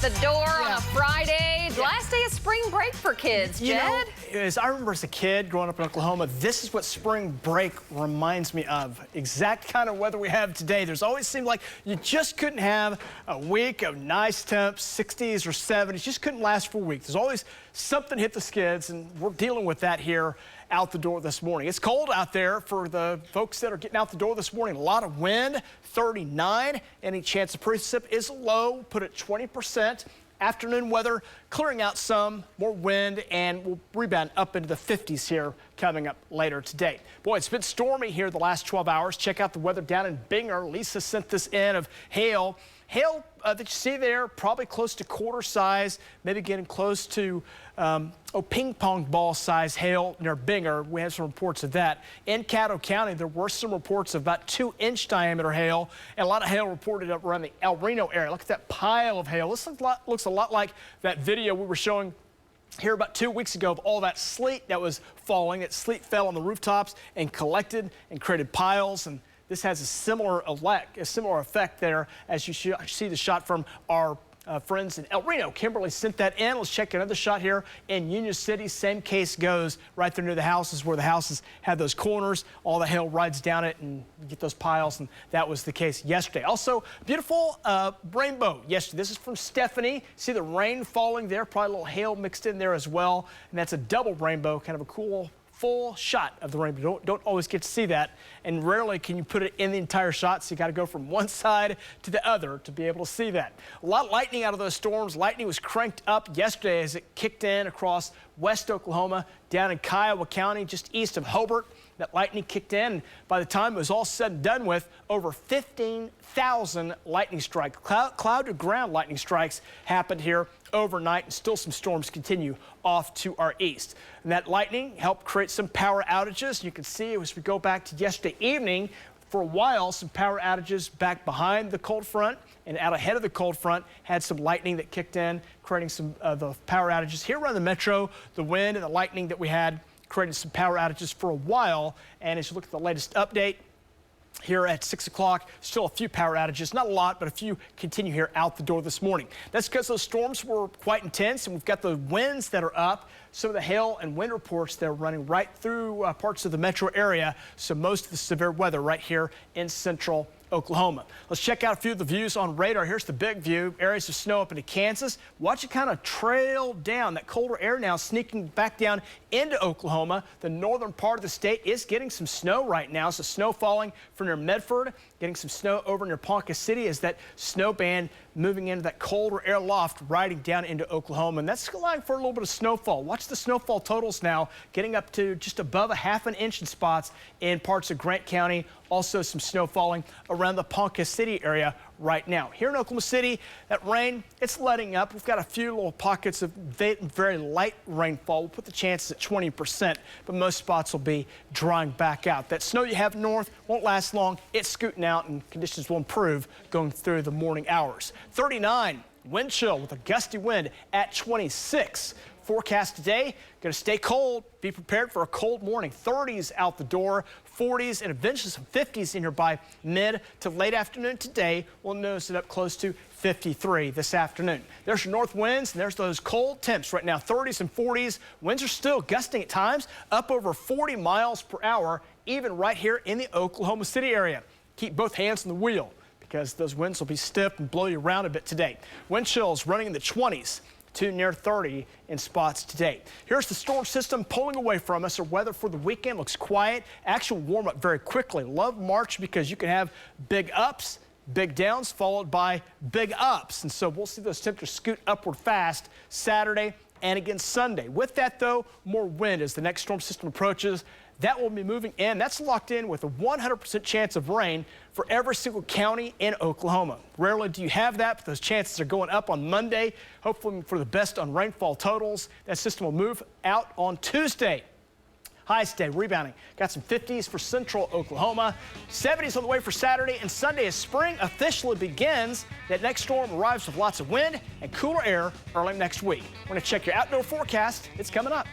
the door on a Friday. Last day of spring break for kids, Jed. You know, as I remember as a kid growing up in Oklahoma, this is what spring break reminds me of. Exact kind of weather we have today. There's always seemed like you just couldn't have a week of nice temps, 60s or 70s. Just couldn't last for a week. There's always something hit the skids, and we're dealing with that here out the door this morning. It's cold out there for the folks that are getting out the door this morning. A lot of wind, 39. Any chance of precip is low, put at 20%. Afternoon weather clearing out some, more wind, and we'll rebound up into the 50s here coming up later today. Boy, it's been stormy here the last 12 hours. Check out the weather down in Binger. Lisa sent this in of hail. Hail that you see there, probably close to quarter size, maybe getting close to ping pong ball size hail near Binger. We have some reports of that. In Caddo County, there were some reports of about 2-inch diameter hail, and a lot of hail reported up around the El Reno area. Look at that pile of hail. This looks a lot like that video we were showing here about 2 weeks ago of all that sleet that was falling. That sleet fell on the rooftops and collected and created piles, and this has a similar effect there as you see the shot from our friends in El Reno. Kimberly sent that in. Let's check another shot here in Union City. Same case goes right there near the houses where the houses have those corners. All the hail rides down it and you get those piles, and that was the case yesterday. Also, beautiful rainbow yesterday. This is from Stephanie. See the rain falling there, probably a little hail mixed in there as well, and that's a double rainbow, kind of a cool full shot of the rainbow. Don't always get to see that, and rarely can you put it in the entire shot, so you got to go from one side to the other to be able to see that. A lot of lightning out of those storms. Lightning was cranked up yesterday as it kicked in across West Oklahoma, down in Kiowa County, just east of Hobart. That lightning kicked in, and by the time it was all said and done with, over 15,000 lightning strikes, cloud to ground lightning strikes happened here overnight, and still some storms continue off to our east. And that lightning helped create some power outages. You can see as we go back to yesterday evening, for a while, some power outages back behind the cold front and out ahead of the cold front had some lightning that kicked in, creating some of the power outages here around the metro. The wind and the lightning that we had created some power outages for a while, and as you look at the latest update here at 6 o'clock, still a few power outages, not a lot, but a few continue here out the door this morning. That's because those storms were quite intense, and we've got the winds that are up. Some of the hail and wind reports that are running right through parts of the metro area, so most of the severe weather right here in central Oklahoma. Let's check out a few of the views on radar. Here's the big view. Areas of snow up into Kansas. Watch it kind of trail down. That colder air now sneaking back down into Oklahoma. The northern part of the state is getting some snow right now. So snow falling from near Medford, getting some snow over near Ponca City as that snow band moving into that colder air loft riding down into Oklahoma. And that's allowing for a little bit of snowfall. Watch the snowfall totals now getting up to just above a ½ inch in spots in parts of Grant County. Also some snow falling around the Ponca City area right now. Here in Oklahoma City, that rain, it's letting up. We've got a few little pockets of very light rainfall. We'll put the chances at 20%, but most spots will be drying back out. That snow you have north won't last long. It's scooting out, and conditions will improve going through the morning hours. 39 wind chill with a gusty wind at 26. Forecast today, going to stay cold. Be prepared for a cold morning. 30s out the door, 40s, and eventually some 50s in here by mid to late afternoon today. We'll notice it up close to 53 this afternoon. There's your north winds, and there's those cold temps right now, 30s and 40s. Winds are still gusting at times, up over 40 miles per hour, even right here in the Oklahoma City area. Keep both hands on the wheel because those winds will be stiff and blow you around a bit today. Wind chills running in the 20s. To near 30 in spots today. Here's the storm system pulling away from us. Our weather for the weekend looks quiet. Actually warm up very quickly. Love March because you can have big ups, big downs, followed by big ups. And so we'll see those temperatures scoot upward fast Saturday and again Sunday. With that, though, more wind as the next storm system approaches. That will be moving in. That's locked in with a 100% chance of rain for every single county in Oklahoma. Rarely do you have that, but those chances are going up on Monday. Hopefully for the best on rainfall totals. That system will move out on Tuesday. Highs today rebounding. Got some 50s for central Oklahoma. 70s on the way for Saturday and Sunday as spring officially begins. That next storm arrives with lots of wind and cooler air early next week. We're going to check your outdoor forecast. It's coming up.